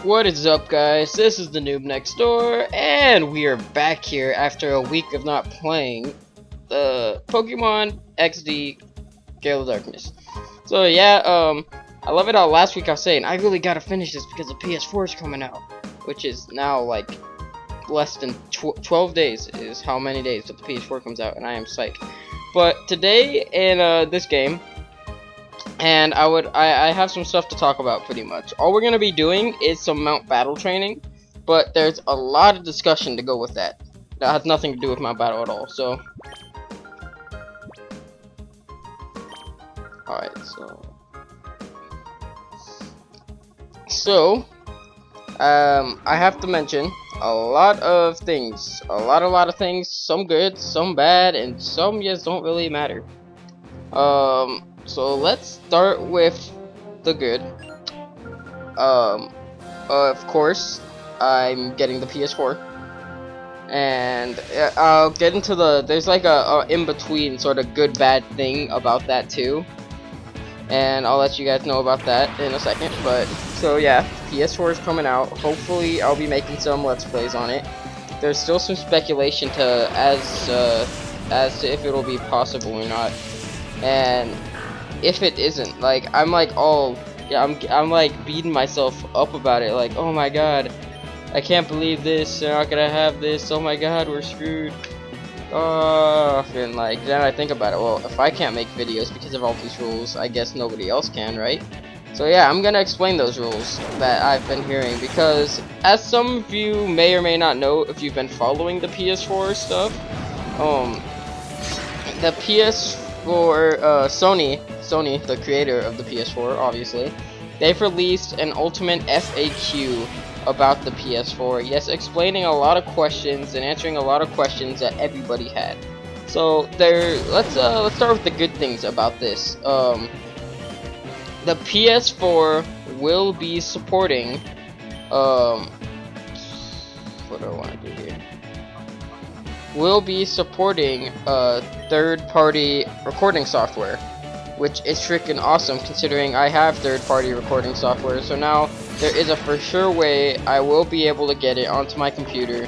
What is up, guys? This is the Noob Next Door, and we are back here after a week of not playing the Pokemon XD Gale of Darkness. So yeah, I love it how last week I was saying I really gotta finish this because the PS4 is coming out, which is now like less than 12 days is how many days that the PS4 comes out, and I am psyched. But today in this game, and I have some stuff to talk about pretty much. All we're gonna be doing is some mount battle training, but there's a lot of discussion to go with that. That has nothing to do with mount battle at all. So, alright, so I have to mention a lot of things, a lot of things. Some good, some bad, and some just don't really matter. So let's start with the good. Of course, I'm getting the PS4, and I'll get into there's like a in-between sort of good-bad thing about that too, and I'll let you guys know about that in a second. But so yeah, PS4 is coming out. Hopefully, I'll be making some Let's Plays on it. There's still some speculation as to if it'll be possible or not, and if it isn't, like, I'm like I'm like beating myself up about it, like, oh my god, I can't believe this, they're not gonna have this, oh my god, we're screwed. And like then I think about it, well, if I can't make videos because of all these rules, I guess nobody else can, right? So yeah, I'm gonna explain those rules that I've been hearing, because as some of you may or may not know if you've been following the PS4 stuff, the PS4, Sony, the creator of the PS4, obviously, they've released an ultimate FAQ about the PS4. Yes, explaining a lot of questions and answering a lot of questions that everybody had. So let's start with the good things about this. The PS4 will be supporting what do I want to do here? Will be supporting third-party recording software, which is freaking awesome considering I have third-party recording software. So now there is a for sure way I will be able to get it onto my computer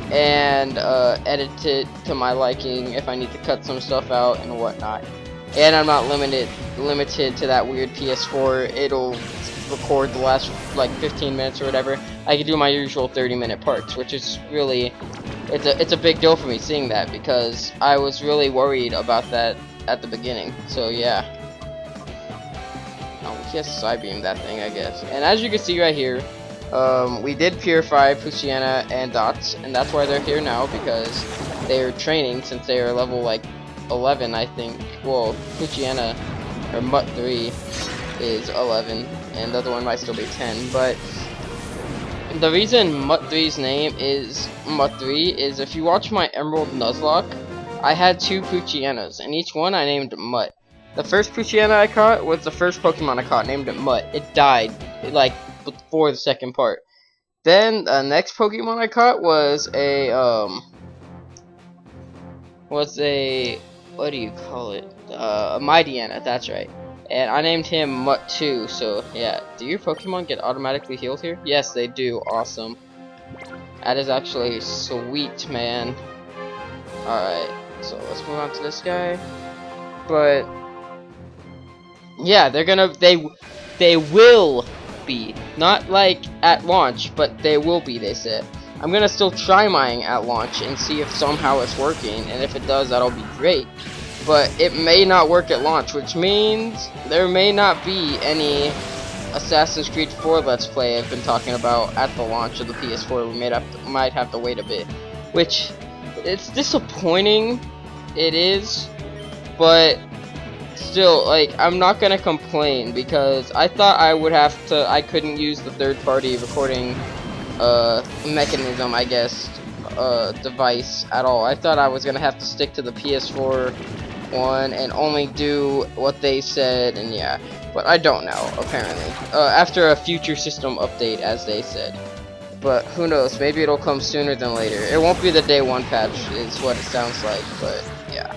and edit it to my liking if I need to cut some stuff out and whatnot. And I'm not limited to that weird PS4. It'll record the last like 15 minutes or whatever. I can do my usual 30-minute parts, which is really it's a big deal for me seeing that, because I was really worried about that at the beginning. So yeah, we can't side beam that thing, I guess. And as you can see right here, we did purify Poochyena and Dots, and that's why they're here now, because they're training since they are level like 11, I think. Well, Poochyena or Mutt 3 is 11, and the other one might still be 10, but the reason Mutt 3's name is Mutt 3 is if you watch my Emerald Nuzlocke, I had 2 Poochyenas, and each one I named Mutt. The first Poochyena I caught was the first Pokemon I caught, named it Mutt. It died, like, before the second part. Then, the next Pokemon I caught was what do you call it? A Mightyena, that's right. And I named him Mutt 2, so yeah. Do your Pokemon get automatically healed here? Yes, they do. Awesome. That is actually sweet, man. Alright, so let's move on to this guy. But yeah, they will be. Not like at launch, but they will be, they said. I'm gonna still try mine at launch and see if somehow it's working, and if it does, that'll be great. But it may not work at launch, which means there may not be any Assassin's Creed 4 Let's Play I've been talking about at the launch of the PS4. We might have to wait a bit, which it's disappointing. It is, but still, like, I'm not gonna complain, because I thought I couldn't use the third-party recording mechanism, I guess, device at all. I thought I was gonna have to stick to the PS4 one and only do what they said, and yeah, but I don't now, apparently, after a future system update, as they said. But who knows, maybe it'll come sooner than later. It won't be the day 1 patch is what it sounds like, but yeah.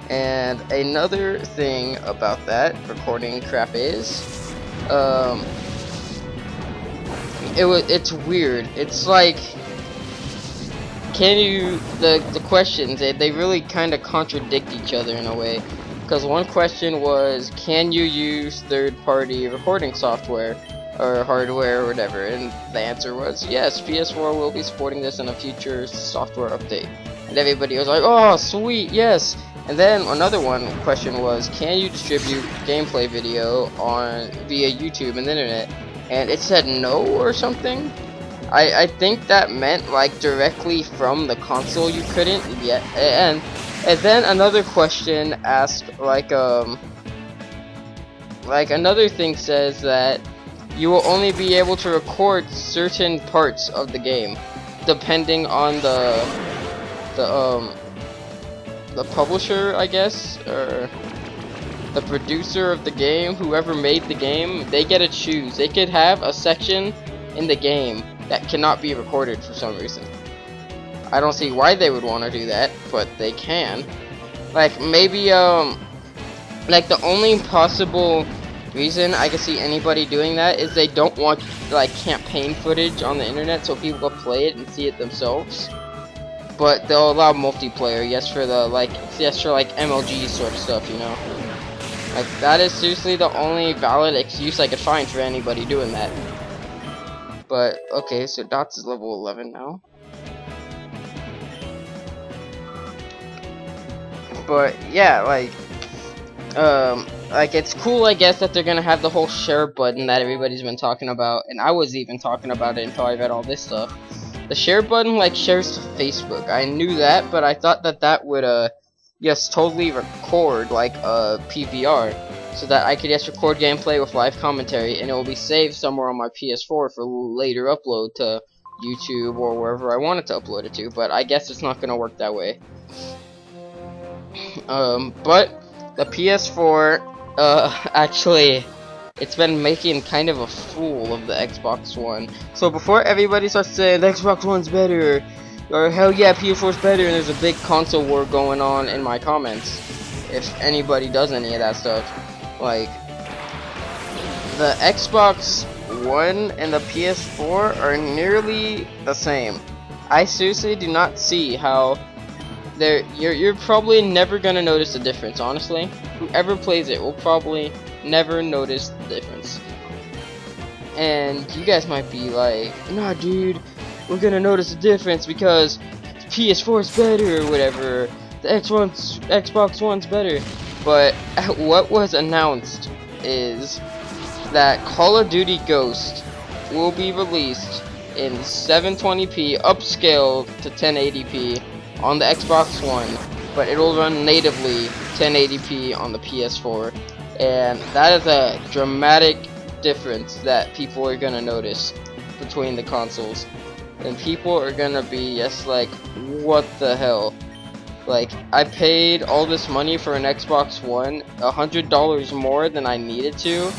And another thing about that recording crap is it's weird. It's like, can you, the questions, they really kind of contradict each other in a way. Because one question was, can you use third-party recording software or hardware or whatever? And the answer was yes, PS4 will be supporting this in a future software update. And everybody was like, oh sweet, yes. And then another question was, can you distribute gameplay video via YouTube and the internet? And it said no or something. I think that meant like directly from the console you couldn't yet. And then another question asked like another thing says that you will only be able to record certain parts of the game depending on the publisher, I guess, or the producer of the game, whoever made the game. They get to choose. They could have a section in the game that cannot be recorded for some reason. I don't see why they would want to do that, but they can. Like, maybe, like, the only possible reason I can see anybody doing that is they don't want, like, campaign footage on the internet so people can play it and see it themselves. But they'll allow multiplayer, yes, for MLG sort of stuff, you know? Like, that is seriously the only valid excuse I could find for anybody doing that. But, okay, so Dots is level 11 now. But, yeah, like, it's cool, I guess, that they're gonna have the whole share button that everybody's been talking about, and I was even talking about it until I read all this stuff. The share button, like, shares to Facebook. I knew that, but I thought that would, yes, totally record, like, a PVR, so that I could just record gameplay with live commentary, and it will be saved somewhere on my PS4 for later upload to YouTube or wherever I wanted to upload it to, but I guess it's not gonna work that way. But the PS4, actually, it's been making kind of a fool of the Xbox One. So before everybody starts saying the Xbox One's better, or hell yeah, PS4's better, and there's a big console war going on in my comments, if anybody does any of that stuff, like, the Xbox One and the PS4 are nearly the same. I seriously do not see how you're probably never gonna notice the difference, honestly. Whoever plays it will probably never notice the difference. And you guys might be like, nah dude, we're gonna notice the difference because PS4 is better or whatever, the Xbox One's better. But what was announced is that Call of Duty Ghost will be released in 720p upscaled to 1080p on the Xbox One, but it will run natively 1080p on the PS4, and that is a dramatic difference that people are gonna notice between the consoles, and people are gonna be just like, what the hell? Like, I paid all this money for an Xbox One, $100 more than I needed to,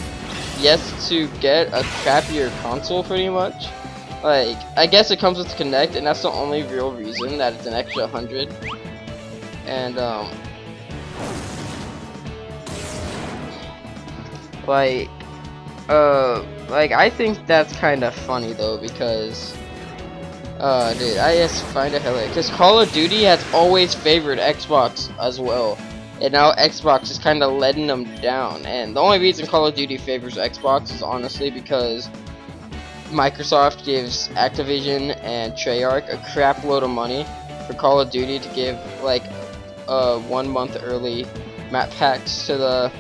yes, to get a crappier console pretty much. Like, I guess it comes with Connect, and that's the only real reason that it's an extra 100. And, like, I think that's kind of funny, though, because, dude, I just find it hilarious, because Call of Duty has always favored Xbox as well, and now Xbox is kind of letting them down, and the only reason Call of Duty favors Xbox is honestly because Microsoft gives Activision and Treyarch a crap load of money for Call of Duty to give, like, 1 month early map packs to the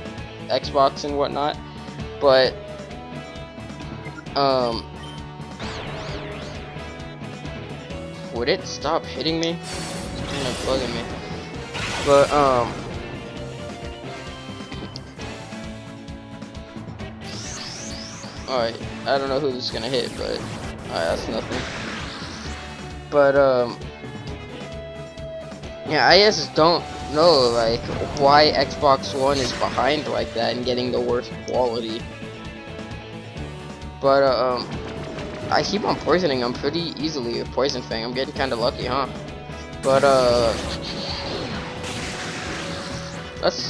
Xbox and whatnot. But, would it stop hitting me? It's kind of bugging me. But, alright, I don't know who this is gonna hit, but alright, that's nothing. But yeah, I just don't know, like, why Xbox One is behind like that and getting the worst quality. But I keep on poisoning them pretty easily with Poison Fang. I'm getting kind of lucky, huh? But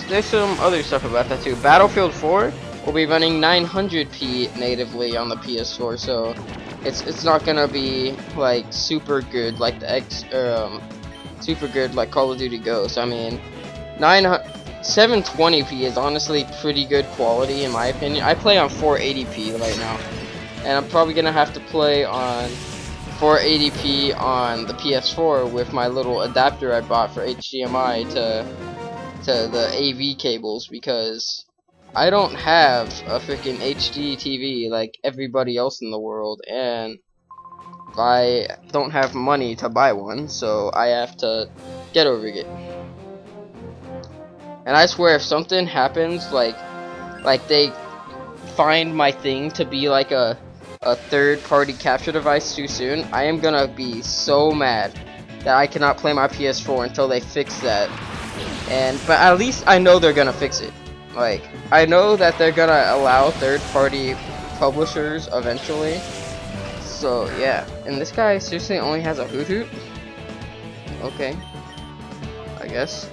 there's some other stuff about that too. Battlefield 4 will be running 900p natively on the PS4, so It's not gonna be like super good like the super good like Call of Duty Ghosts. I mean, 720p is honestly pretty good quality in my opinion. I play on 480p right now, and I'm probably gonna have to play on 480p on the PS4 with my little adapter I bought for HDMI to the AV cables, because I don't have a freaking HD TV like everybody else in the world, and I don't have money to buy one, so I have to get over it. And I swear, if something happens, like they find my thing to be like a third-party capture device too soon, I am gonna be so mad that I cannot play my PS4 until they fix that. But at least I know they're gonna fix it. Like, I know that they're gonna allow third-party publishers eventually. So yeah, and this guy seriously only has a hoot hoot. Okay, I guess.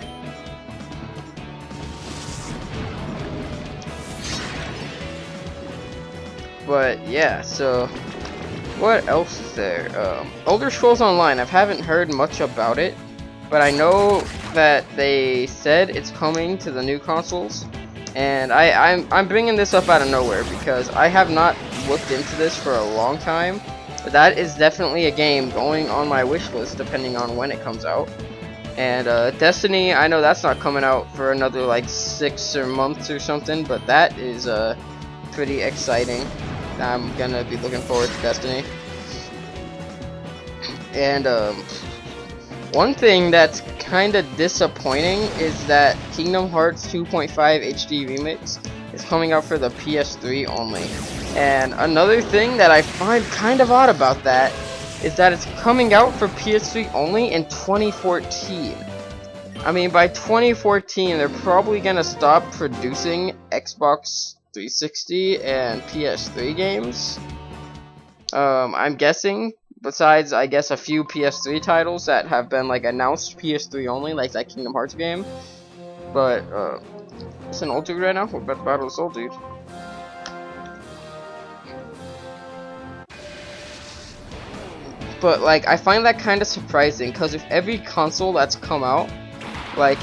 But yeah, so what else is there? Elder Scrolls Online. I haven't heard much about it, but I know that they said it's coming to the new consoles, and I'm bringing this up out of nowhere because I have not looked into this for a long time. But that is definitely a game going on my wish list depending on when it comes out. And Destiny, I know that's not coming out for another like 6 months or something, but that is pretty exciting. I'm gonna be looking forward to Destiny. And one thing that's kind of disappointing is that Kingdom Hearts 2.5 HD Remix is coming out for the PS3 only. And another thing that I find kind of odd about that is that it's coming out for PS3 only in 2014. I mean, by 2014, they're probably gonna stop producing Xbox 360 and PS3 games. I'm guessing, besides I guess a few PS3 titles that have been like announced PS3 only, like that Kingdom Hearts game. But it's an old dude right now. We're about to battle this old dude. But like, I find that kind of surprising, because if every console that's come out, like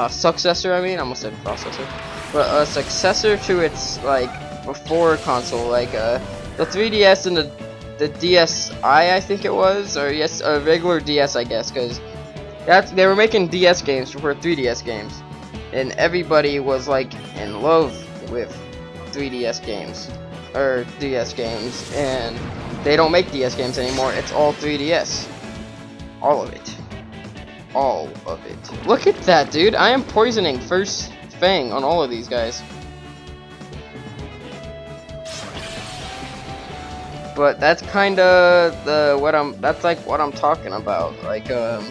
successor, I almost said processor, but a successor to its like before console, like the 3DS and the DSi, I think it was, or yes, a regular DS, I guess, because they were making DS games before 3DS games, and everybody was like in love with 3DS games or DS games, and they don't make DS games anymore. It's all 3DS, all of it. All of it. Look at that, dude. I am poisoning first Fang on all of these guys. But that's kind of that's like what I'm talking about. Like the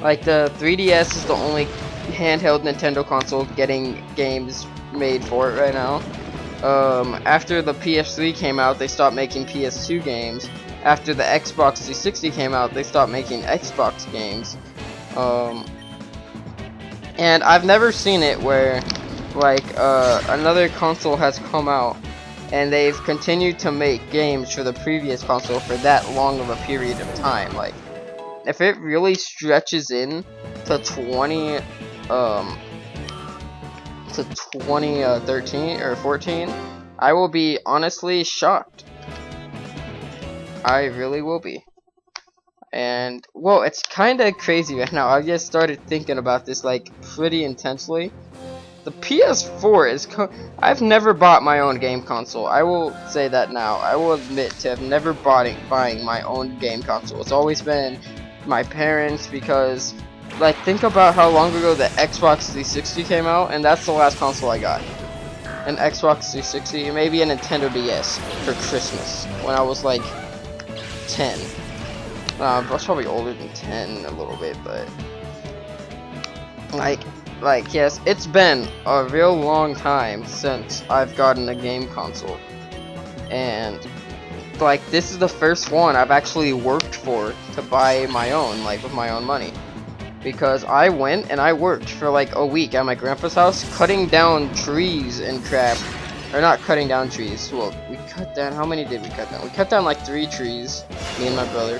3DS is the only handheld Nintendo console getting games made for it right now. After the PS3 came out, they stopped making PS2 games. After the Xbox 360 came out, they stopped making Xbox games. And I've never seen it where, like, another console has come out and they've continued to make games for the previous console for that long of a period of time. Like, if it really stretches in to 2013 or 14, I will be honestly shocked. I really will be. And, well, it's kind of crazy right now. I just started thinking about this, like, pretty intensely. The PS4 is I've never bought my own game console. I will say that now. I will admit to have never buying my own game console. It's always been my parents, because, like, think about how long ago the Xbox 360 came out, and that's the last console I got. An Xbox 360, maybe a Nintendo DS for Christmas when I was, like, 10. I was probably older than 10 a little bit, but like yes, it's been a real long time since I've gotten a game console, and like this is the first one I've actually worked for to buy my own, like with my own money, because I went and I worked for like a week at my grandpa's house cutting down trees and crap or not cutting down trees. Well, we cut down, how many did we cut down? We cut down like 3 trees, me and my brother,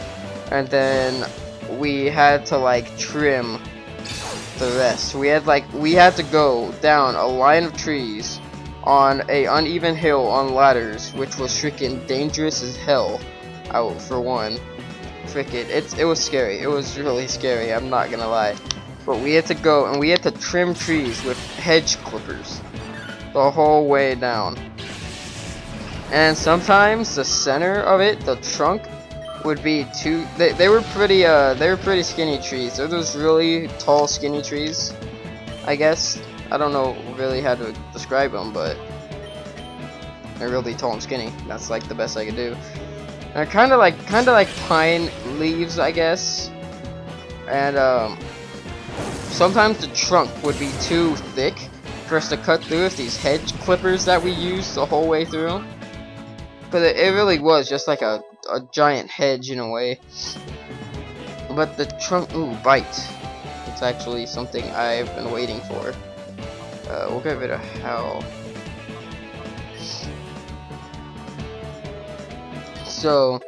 and then we had to like trim the rest. We had to go down a line of trees on a uneven hill on ladders, which was freaking dangerous as hell. For one, freaking, it was scary. It was really scary. I'm not gonna lie. But we had to go and we had to trim trees with hedge clippers the whole way down. And sometimes the center of it, the trunk, would be too. They were pretty skinny trees. They're those really tall, skinny trees, I guess. I don't know really how to describe them, but they're really tall and skinny. That's like the best I could do. And kind of like pine leaves, I guess. And sometimes the trunk would be too thick for us to cut through with these hedge clippers that we used the whole way through. But it really was just like a giant hedge in a way. But the trunk, ooh, bite. It's actually something I've been waiting for. We'll get rid of how. So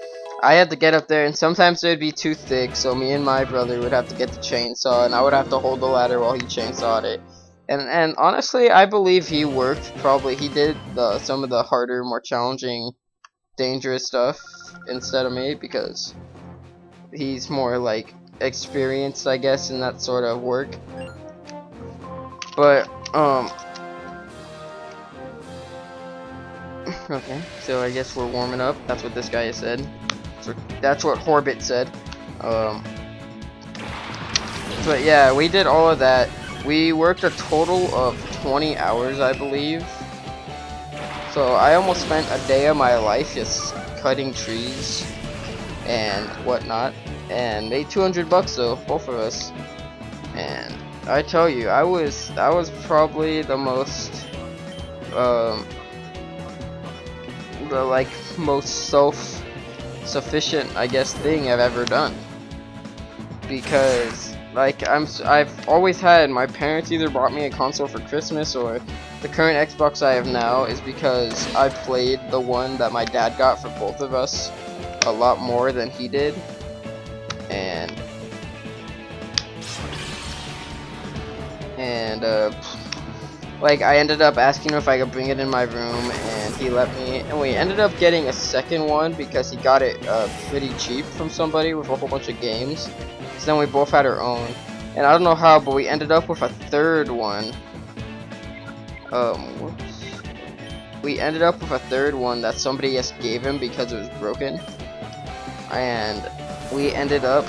I had to get up there, and sometimes it would be too thick, so me and my brother would have to get the chainsaw, and I would have to hold the ladder while he chainsawed it. And honestly, I believe he worked. Probably he did some of the harder, more challenging, dangerous stuff instead of me, because he's more like experienced, I guess, in that sort of work. But okay, so I guess we're warming up. That's what this guy said. So that's what Horbit said. But yeah, we did all of that. We worked a total of 20 hours, I believe. So I almost spent a day of my life just cutting trees and whatnot, and made 200 bucks though, both of us. And I tell you, that was probably the most most self-sufficient, I guess, thing I've ever done. Because I've always had, my parents either bought me a console for Christmas, or the current Xbox I have now is because I played the one that my dad got for both of us a lot more than he did. And like, I ended up asking him if I could bring it in my room, and he let me, and we ended up getting a second one because he got it pretty cheap from somebody with a whole bunch of games. So then we both had our own, and I don't know how, but we ended up with a third one. We ended up with a third one that somebody just gave him because it was broken, and we ended up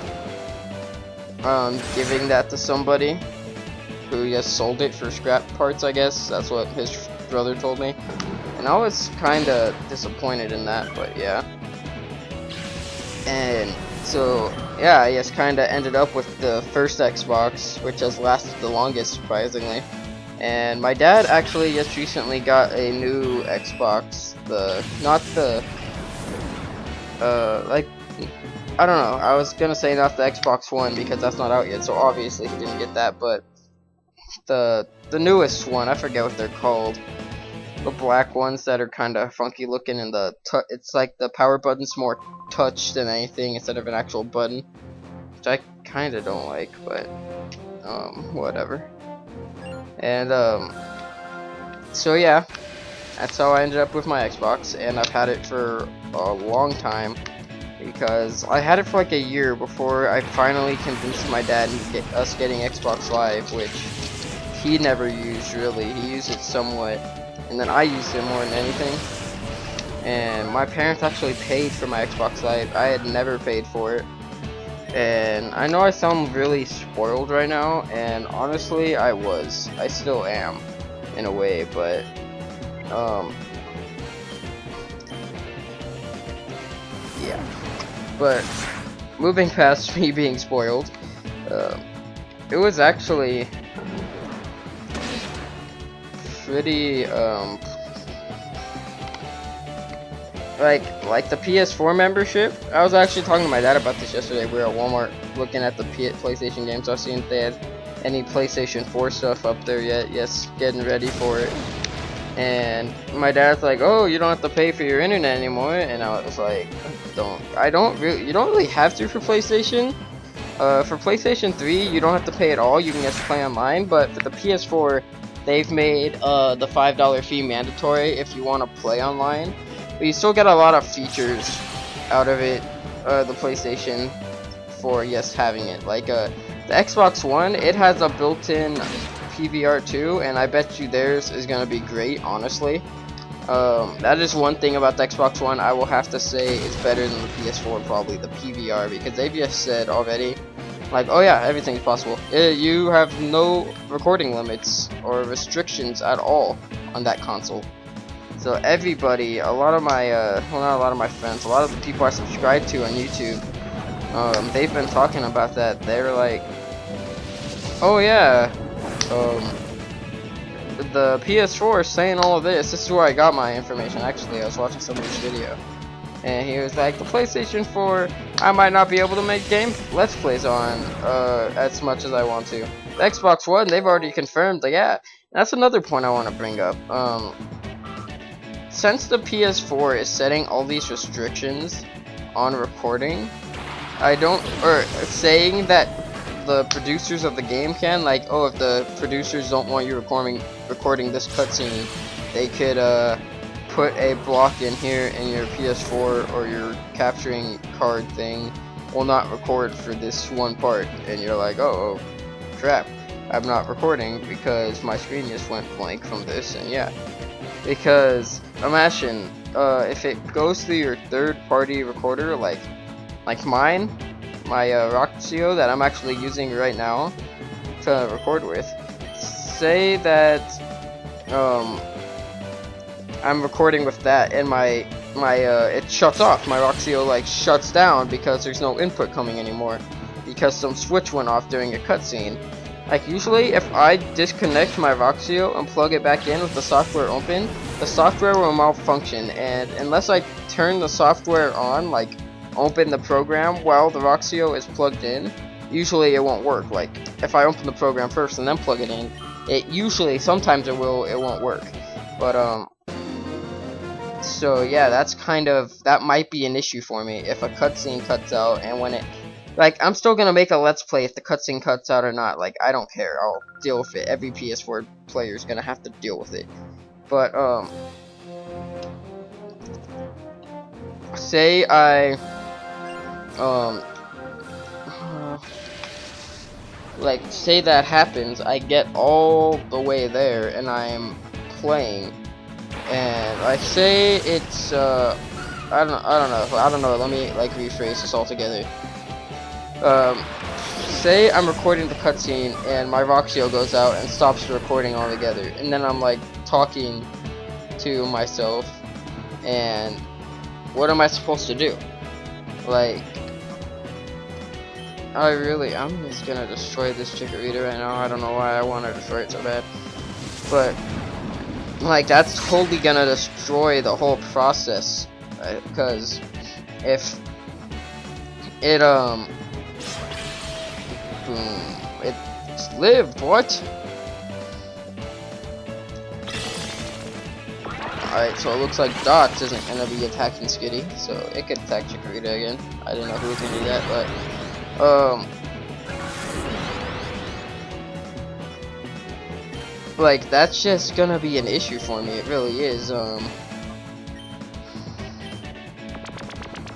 giving that to somebody who just sold it for scrap parts, I guess. That's what his brother told me. And I was kinda disappointed in that, but yeah. And so, yeah, I just kinda ended up with the first Xbox, which has lasted the longest, surprisingly. And my dad actually just recently got a new Xbox. I don't know, I was gonna say not the Xbox One because that's not out yet, so obviously he didn't get that, but the newest one, I forget what they're called. The black ones that are kind of funky looking, and it's like the power button's more touch than anything instead of an actual button, which I kind of don't like, but whatever. And so yeah, that's how I ended up with my Xbox, and I've had it for a long time because I had it for like a year before I finally convinced my dad to get us getting Xbox Live, which he never used really. He used it somewhat, and then I used it more than anything. And my parents actually paid for my Xbox Live. I had never paid for it. And I know I sound really spoiled right now, and honestly I still am in a way, but yeah. But moving past me being spoiled, it was actually pretty like the PS4 membership. I was actually talking to my dad about this yesterday. We were at Walmart looking at the PlayStation games. I was seeing if they had any PlayStation 4 stuff up there yet. Yes, getting ready for it. And my dad's like, "Oh, you don't have to pay for your internet anymore." And I was like, you don't really have to for PlayStation. For PlayStation 3, you don't have to pay at all. You can just play online. But for the PS4, they've made the $5 fee mandatory if you want to play online. But you still get a lot of features out of it. The PlayStation 4, yes, having it. Like the Xbox One, it has a built-in PVR too, and I bet you theirs is gonna be great. Honestly, that is one thing about the Xbox One I will have to say is better than the PS4, probably the PVR, because they've just said already, like, oh yeah, everything's possible. You have no recording limits or restrictions at all on that console. So everybody, a lot of my, well, not a lot of my friends, a lot of the people I subscribe to on YouTube, they've been talking about that. They're like, oh yeah, the PS4 is saying all of this. This is where I got my information. Actually, I was watching somebody's video, and he was like, the PlayStation 4, I might not be able to make game Let's Plays on as much as I want to. The Xbox One, they've already confirmed. Like, yeah, that's another point I want to bring up. Since the PS4 is setting all these restrictions on recording, or saying that the producers of the game can, like, oh, if the producers don't want you recording this cutscene, they could put a block in here in your PS4 or your capturing card thing will not record for this one part, and you're like, oh crap, I'm not recording because my screen just went blank from this. And yeah, because imagine if it goes through your third-party recorder, like mine, my Roxio that I'm actually using right now to record with. Say that I'm recording with that, and my it shuts off. My Roxio like shuts down because there's no input coming anymore because some switch went off during a cutscene. Like, usually if I disconnect my Roxio and plug it back in with the software open, the software will malfunction, and unless I turn the software on, like open the program while the Roxio is plugged in, usually it won't work. Like, if I open the program first and then plug it in, sometimes it won't work. But so yeah, that might be an issue for me if a cutscene cuts out, and when it, like, I'm still gonna make a Let's Play if the cutscene cuts out or not. Like, I don't care, I'll deal with it. Every PS4 player is gonna have to deal with it. But say I like, say that happens, I get all the way there and I'm playing, and I say it's I don't know, let me like rephrase this altogether. Say I'm recording the cutscene and my Roxio goes out and stops the recording altogether, and then I'm like talking to myself, and what am I supposed to do? Like, I'm just gonna destroy this ticket reader right now. I don't know why I want to destroy it so bad, but like, that's totally gonna destroy the whole process, right? Because if it boom, it's lived. What? Alright, so it looks like Dots isn't gonna be attacking Skitty, so it could attack Chikorita again. I didn't know who was gonna do that, but like, that's just gonna be an issue for me. It really is.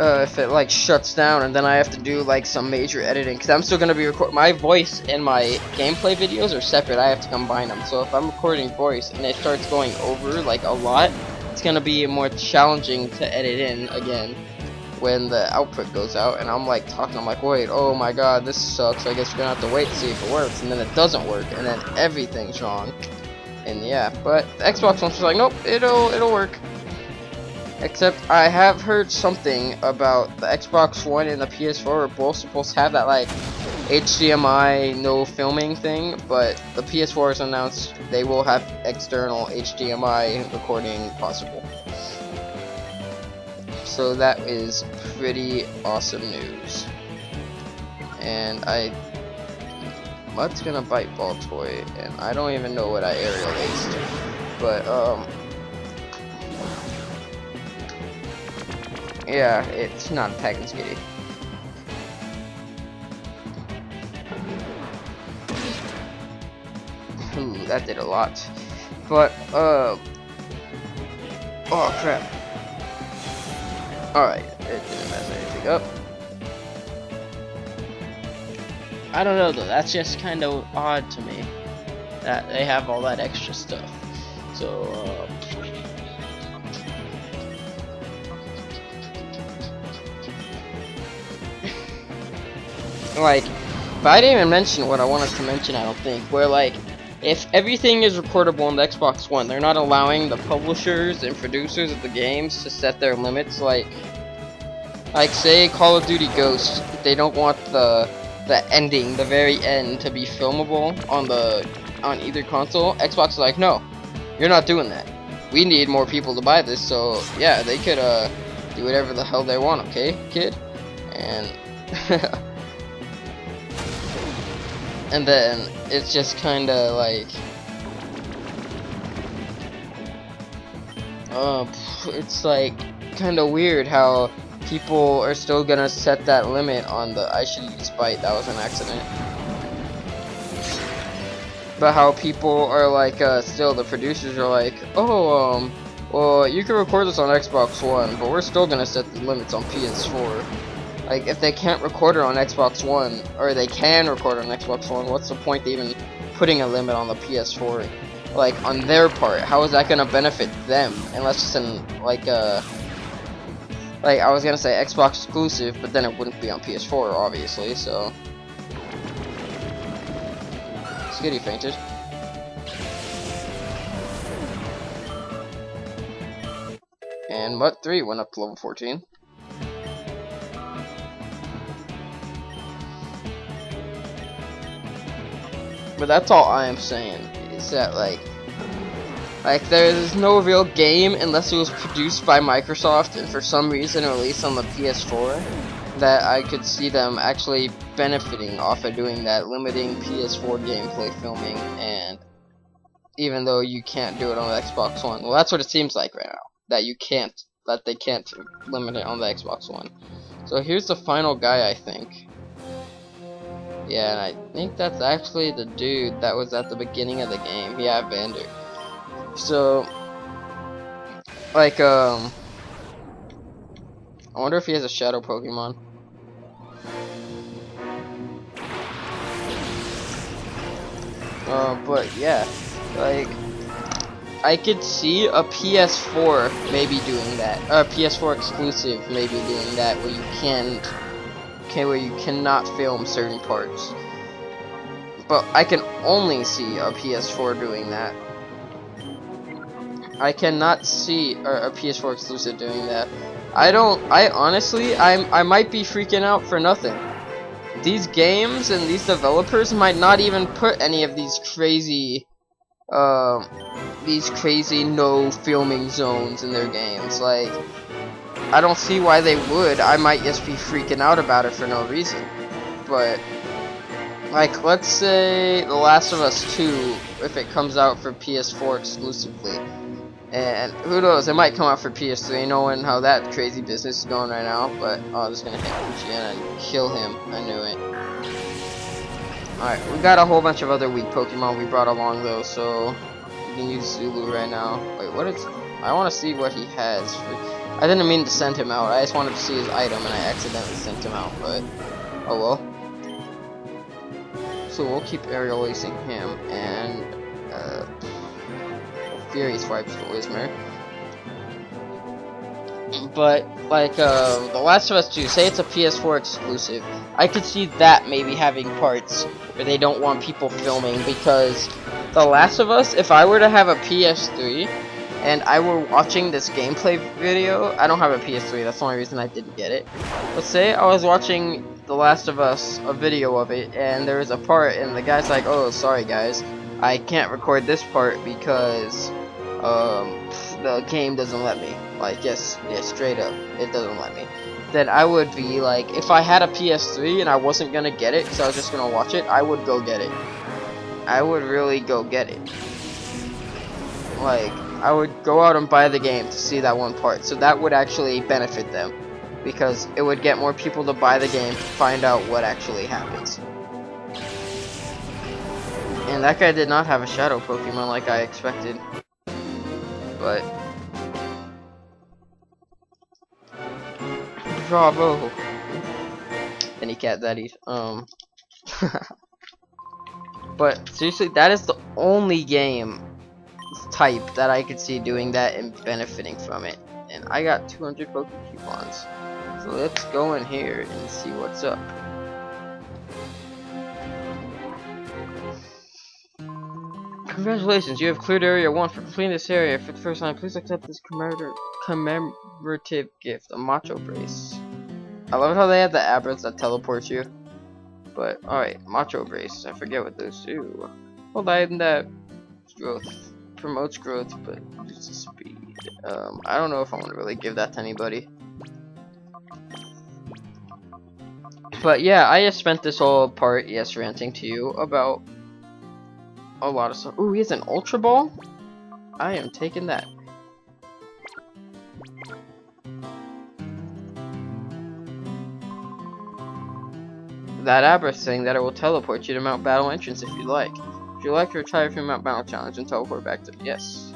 If it like shuts down and then I have to do like some major editing, because I'm still gonna be my voice and my gameplay videos are separate. I have to combine them. So if I'm recording voice and it starts going over like a lot, it's gonna be more challenging to edit in again when the output goes out. And I'm like talking, I'm like, wait, oh my god, this sucks. I guess we're gonna have to wait to see if it works, and then it doesn't work, and then everything's wrong. And yeah, but the Xbox One's like, nope, it'll work. Except I have heard something about the Xbox One and the PS4 are both supposed to have that like HDMI no filming thing, but the PS4 has announced they will have external HDMI recording possible. So that is pretty awesome news. And Mutt's gonna bite Ball Toy, and I don't even know what I aerial aced. But Yeah, it's not attacking Skitty. Ooh, that did a lot. But, oh crap. Alright, it didn't mess anything up. I don't know though, that's just kind of odd to me. That they have all that extra stuff. So, like, but I didn't even mention what I wanted to mention, I don't think. Where, like, if everything is recordable on the Xbox One, they're not allowing the publishers and producers of the games to set their limits. Like say Call of Duty Ghost, they don't want the ending, the very end, to be filmable on either console. Xbox is like, no, you're not doing that. We need more people to buy this, so yeah, they could do whatever the hell they want, okay, kid? And and then it's just kind of like, it's like kind of weird how people are still gonna set that limit on the I should use bite, that was an accident. But how people are like, still the producers are like, oh, well, you can record this on Xbox One, but we're still gonna set the limits on PS4. Like, if they can't record it on Xbox One, or they can record it on Xbox One, what's the point of even putting a limit on the PS4? Like, on their part, how is that gonna benefit them? Unless it's in, like, I was gonna say Xbox exclusive, but then it wouldn't be on PS4, obviously, so. Skitty fainted. And Mutt 3 went up to level 14. But that's all I am saying, is that like there's no real game unless it was produced by Microsoft and for some reason released on the PS4 that I could see them actually benefiting off of doing that, limiting PS4 gameplay filming, and even though you can't do it on the Xbox One. Well, that's what it seems like right now, that they can't limit it on the Xbox One. So here's the final guy, I think. Yeah, and I think that's actually the dude that was at the beginning of the game. Yeah, Vander. So, like, I wonder if he has a shadow Pokemon. But yeah, like, I could see a PS4 maybe doing that, or a PS4 exclusive maybe doing that, where you cannot film certain parts. But I can only see a PS4 doing that. I cannot see a PS4 exclusive doing that. I might be freaking out for nothing. These games and these developers might not even put any of these crazy no filming zones in their games. Like, I don't see why they would. I might just be freaking out about it for no reason. But, like, let's say The Last of Us 2, if it comes out for PS4 exclusively. And who knows, it might come out for PS3, knowing how that crazy business is going right now. But, oh, I'm just gonna hit Lucian and kill him. I knew it. Alright, we got a whole bunch of other weak Pokemon we brought along, though, so we can use Zulu right now. Wait, what is... I want to see what he has. I didn't mean to send him out. I just wanted to see his item, and I accidentally sent him out, but... oh well. So we'll keep aerial lacing him, and... Fury swipes the Whismur. But, like, The Last of Us 2, say it's a PS4 exclusive, I could see that maybe having parts where they don't want people filming, because The Last of Us, if I were to have a PS3, and I were watching this gameplay video, I don't have a PS3, that's the only reason I didn't get it. Let's say I was watching The Last of Us, a video of it, and there was a part, and the guy's like, oh, sorry guys, I can't record this part because, the game doesn't let me. Like, yes, straight up, it doesn't let me. Then I would be like, if I had a PS3 and I wasn't gonna get it because I was just gonna watch it, I would go get it. I would really go get it. Like, I would go out and buy the game to see that one part, so that would actually benefit them. because it would get more people to buy the game to find out what actually happens. And that guy did not have a shadow Pokemon like I expected. But bravo. Any cat daddies. But seriously, that is the only game type that I could see doing that and benefiting from it. And I got 200 Pokecoupons. So let's go in here and see what's up. Congratulations, you have cleared Area 1. For completing this area for the first time, please accept this commemorative gift, a Macho Brace. I love how they have the abrams that teleport you. But, alright, Macho Brace. I forget what those do. Hold item that growth promotes growth, but reduces speed. I don't know if I want to really give that to anybody. But yeah, I just spent this whole part, yes, ranting to you about a lot of stuff. Ooh, he has an Ultra Ball? I am taking that. That Abra saying that it will teleport you to Mount Battle entrance if you like. If you like to retire from Mount Battle challenge and teleport back to yes.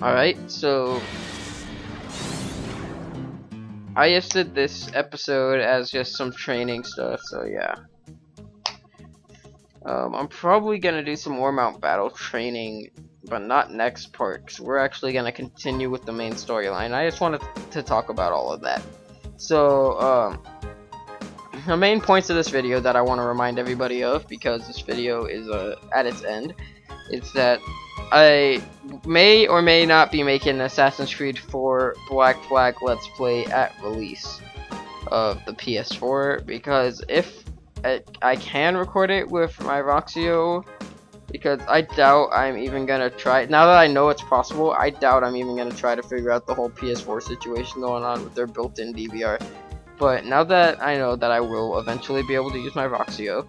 Alright, so I just did this episode as just some training stuff, so yeah. I'm probably gonna do some more Mount Battle training, but not next part, because we're actually gonna continue with the main storyline. I just wanted to talk about all of that. So, the main points of this video that I want to remind everybody of, because this video is at its end, is that I may or may not be making Assassin's Creed 4 Black Flag Let's Play at release of the PS4, because if I can record it with my Roxio, because I doubt I'm even gonna try. Now that I know it's possible, I doubt I'm even gonna try to figure out the whole PS4 situation going on with their built-in DVR. But now that I know that I will eventually be able to use my Roxio,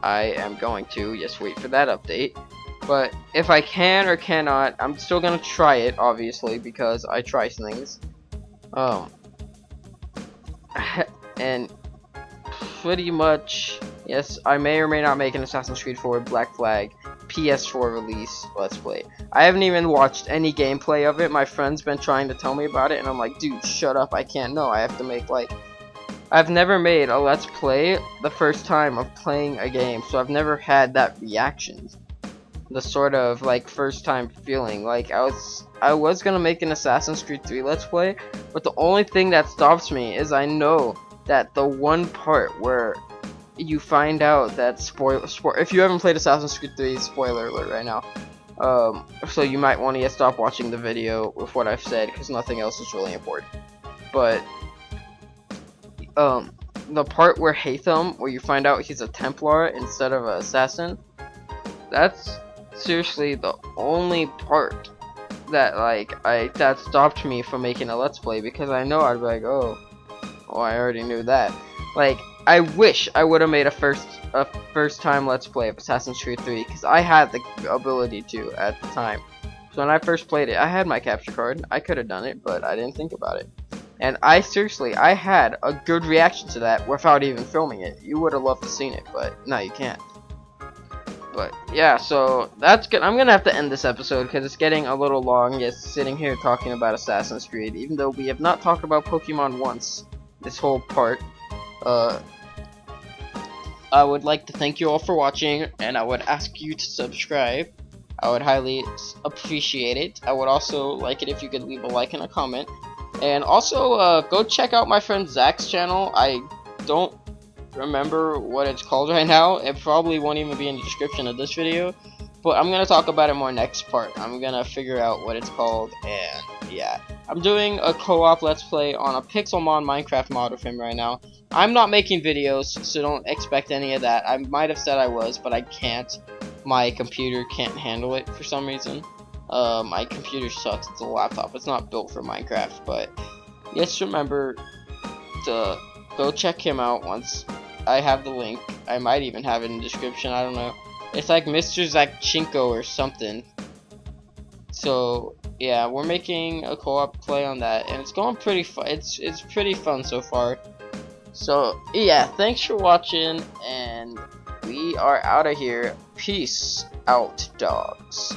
I am going to just wait for that update. But if I can or cannot, I'm still gonna try it, obviously, because I try things. And pretty much, yes, I may or may not make an Assassin's Creed 4 Black Flag PS4 release Let's Play. I haven't even watched any gameplay of it. My friend's been trying to tell me about it, and I'm like, dude, shut up, I can't know. I have to make, like, I've never made a Let's Play the first time of playing a game, so I've never had that reaction. The sort of, like, first time feeling. Like, I was gonna make an Assassin's Creed 3 Let's Play, but the only thing that stops me is I know that the one part where you find out that if you haven't played Assassin's Creed 3, spoiler alert right now, so you might want to stop watching the video with what I've said, because nothing else is really important. But the part where Haytham, where you find out he's a Templar instead of an assassin, that's seriously the only part that, like, that stopped me from making a Let's Play, because I know I'd be like, oh, I already knew that. Like, I wish I would have made a first time Let's Play of Assassin's Creed 3, because I had the ability to at the time. So when I first played it, I had my capture card. I could have done it, but I didn't think about it. And I had a good reaction to that without even filming it. You would have loved to seen it, but no, you can't. But yeah, so that's good. I'm gonna have to end this episode because it's getting a little long. Just sitting here talking about Assassin's Creed, even though we have not talked about Pokemon once this whole part. I would like to thank you all for watching, and I would ask you to subscribe. I would highly appreciate it. I would also like it if you could leave a like and a comment. And also, go check out my friend Zach's channel. I don't remember what it's called right now. It probably won't even be in the description of this video. But I'm going to talk about it more next part. I'm going to figure out what it's called. And yeah, I'm doing a co-op Let's Play on a Pixelmon Minecraft mod with him right now. I'm not making videos, so don't expect any of that. I might have said I was, but I can't. My computer can't handle it for some reason. My computer sucks. It's a laptop. It's not built for Minecraft, but just remember to go check him out once I have the link. I might even have it in the description. I don't know. It's like Mr. Zachinko or something. So yeah, we're making a co-op play on that, and it's going pretty fun. It's pretty fun so far. So yeah, thanks for watching, and we are out of here. Peace out, dogs.